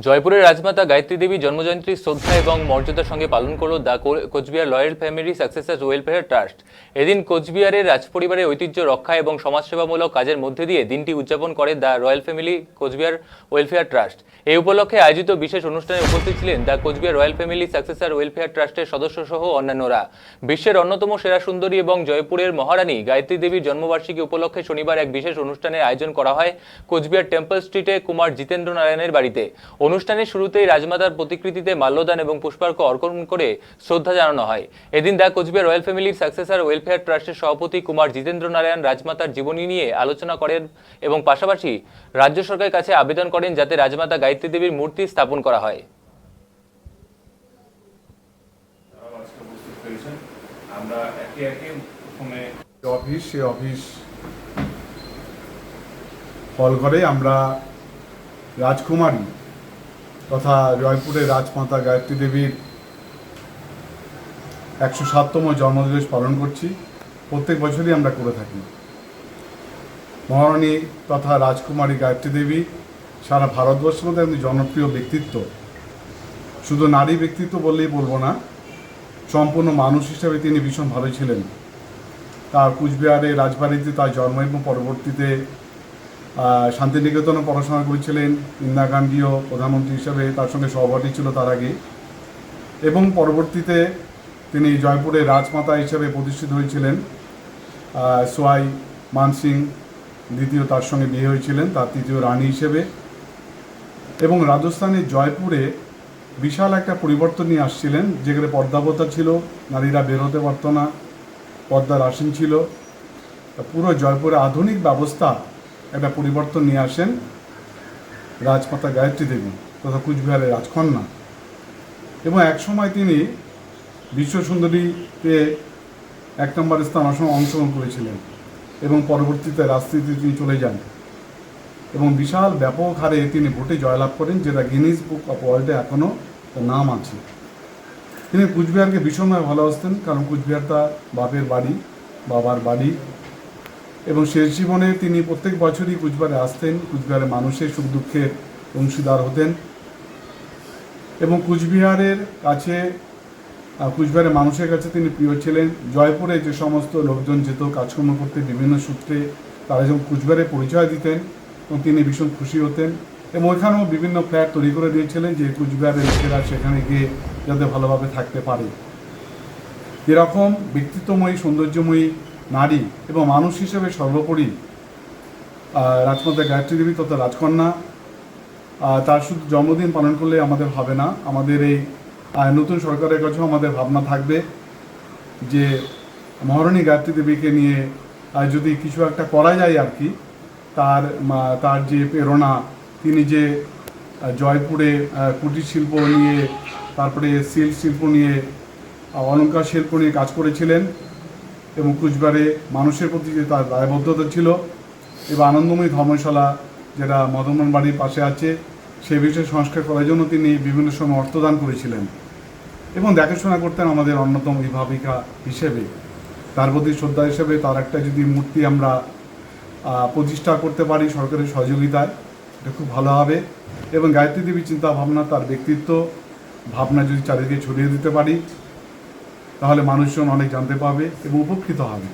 জয়পুরের রাজমাতা গায়ত্রী দেবী জন্মজয়ন্তী শ্রদ্ধা এবং মর্যাদার সঙ্গে পালন করল the Cooch Behar royal family successors welfare trust. এদিন কোচবিহারের রাজপরিবারের ঐতিহ্য রক্ষা এবং সমাজসেবামূলক কাজের মধ্যে দিয়ে দিনটি উদযাপন করে the royal family Cooch Behar welfare trust. এই উপলক্ষে আয়োজিত বিশেষ অনুষ্ঠানে উপস্থিত ছিলেন the Cooch Behar royal family successor welfare ট্রাস্টের সদস্য সহ অন্যান্যরা। বিশ্বের অন্যতম সেরা সুন্দরী এবং জয়পুরের মহারানী গায়ত্রী দেবীর জন্মবার্ষিকী উপলক্ষে শনিবার এক বিশেষ অনুষ্ঠানের আয়োজন করা হয় কোচবিহার টেম্পল স্ট্রিটে কুমার জিতেন্দ্র নারায়ণের বাড়িতে। অনুষ্ঠানের শুরুতেই রাজমাতার প্রতিকৃতিতে মাল্যদান এবং পুষ্পার্ঘ্য অর্পণ করে শ্রদ্ধা জানানো হয়। এদিন দ্য কোচবিহার রয়্যাল ফ্যামিলির সাকসেসার ওয়েলফেয়ার ট্রাস্টের সভাপতি কুমার জিতেন্দ্র নারায়ণ রাজমাতার জীবনী নিয়ে আলোচনা করেন এবং পাশাপাশি রাজ্য সরকারের কাছে আবেদন করেন যাতে রাজমাতা গায়ত্রী দেবীর মূর্তি স্থাপন করা হয়। আমরা একে একে প্রথমে অফিস হল করে আমরা রাজকুমারী তথা জয়পুরের রাজমাতা গায়ত্রী দেবীর 107তম জন্মদিবস পালন করছি। প্রত্যেক বছরই আমরা করে থাকি। মহারানী তথা রাজকুমারী গায়ত্রী দেবী সারা ভারতবর্ষের মধ্যে একটি জনপ্রিয় ব্যক্তিত্ব। শুধু নারী ব্যক্তিত্ব বললেই বলবো না, সম্পূর্ণ মানুষ হিসেবে তিনি ভীষণ ভালো ছিলেন। তার কুচবিহারে রাজবাড়িতে তার জন্ম এবং পরবর্তীতে শান্তিনিকেতনে পড়াশোনা করেছিলেন। ইন্দিরা গান্ধীও প্রধানমন্ত্রী হিসেবে তার সঙ্গে সহপাঠী ছিল তার আগে, এবং পরবর্তীতে তিনি জয়পুরের রাজমাতা হিসেবে প্রতিষ্ঠিত হয়েছিলেন। সোয়াই মানসিং দ্বিতীয় তার সঙ্গে বিয়ে হয়েছিলেন, তার তৃতীয় রানী হিসেবে। এবং রাজস্থানের জয়পুরে বিশাল একটা পরিবর্তন নিয়ে আসছিলেন, যেখানে পর্দাপ্রথা ছিল, নারীরা বেরোতে পারত না, পর্দার আসীন ছিল। পুরো জয়পুরে আধুনিক ব্যবস্থা একটা পরিবর্তন নিয়ে আসেন রাজমাতা গায়ত্রী দেবী তথা কুচবিহারের রাজকন্যা। এবং একসময় তিনি বিশ্ব সুন্দরীতে 1 নম্বর স্থান অংশগ্রহণ করেছিলেন এবং পরবর্তীতে রাজনীতিতে তিনি চলে যান এবং বিশাল ব্যাপক হারে তিনি ভোটে জয়লাভ করেন, যেটা গিনিস বুক অফ ওয়ার্ল্ডে এখনও তার নাম আছে। তিনি কুচবিহারকে ভীষণভাবে ভালোবাসতেন, কারণ কুচবিহার তার বাপের বাড়ি, বাবার বাড়ি। এবং শেষ জীবনে তিনি প্রত্যেক বছরই কুচবিহারে আসতেন, কুচবিহারের মানুষের সুখ দুঃখের অংশীদার হতেন। এবং কুচবিহারের মানুষের কাছে তিনি প্রিয় ছিলেন। জয়পুরে যে সমস্ত লোকজন যেত কাজকর্ম করতে বিভিন্ন সূত্রে, তারা যখন কুচবিহারের পরিচয় দিতেন এবং তিনি ভীষণ খুশি হতেন। এবং ওইখানেও বিভিন্ন ফ্ল্যাট তৈরি করে দিয়েছিলেন যে কুচবিহারের লোকেরা সেখানে গিয়ে যাতে ভালোভাবে থাকতে পারে। এরকম ব্যক্তিত্বময়ী সৌন্দর্যময়ী নারী এবং মানুষ হিসেবে সর্বোপরি রাজমাতা গায়ত্রী দেবী তথা রাজকন্যা। তার শুধু জন্মদিন পালন করলে আমাদের হবে না, আমাদের এই নতুন সরকারের কাছেও আমাদের ভাবনা থাকবে যে মহারানী গায়ত্রী দেবীকে নিয়ে যদি কিছু একটা করা যায় আর কি। তার যে প্রেরণা, তিনি যে জয়পুরে কুটির শিল্প নিয়ে, তারপরে সিল্ক শিল্প নিয়ে, অলঙ্কার শিল্প নিয়ে কাজ করেছিলেন এবং কুচবিহারে মানুষের প্রতি যে তার দায়বদ্ধতা ছিল, এবং আনন্দময়ী ধর্মশালা যেটা মদনমোহন বাড়ির পাশে আছে, সেই বিষয়ে সংস্কার করার জন্য তিনি বিভিন্ন সময় অর্থদান করেছিলেন এবং দেখাশোনা করতেন আমাদের অন্যতম অভিভাবিকা হিসেবে। তার প্রতি শ্রদ্ধা হিসেবে তার একটা যদি মূর্তি আমরা প্রতিষ্ঠা করতে পারি সরকারের সহযোগিতায়, এটা খুব ভালো হবে। এবং গায়ত্রী দেবীর চিন্তা ভাবনা, তার ব্যক্তিত্ব ভাবনা যদি চারিদিকে ছড়িয়ে দিতে পারি, তাহলে মানুষজন অনেক জানতে পাবে এবং উপকৃত হবে।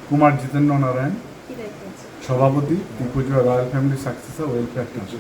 কুমার জিতেন্দ্র নারায়ণ, সভাপতি, Cooch Behar royal family successor welfare trust.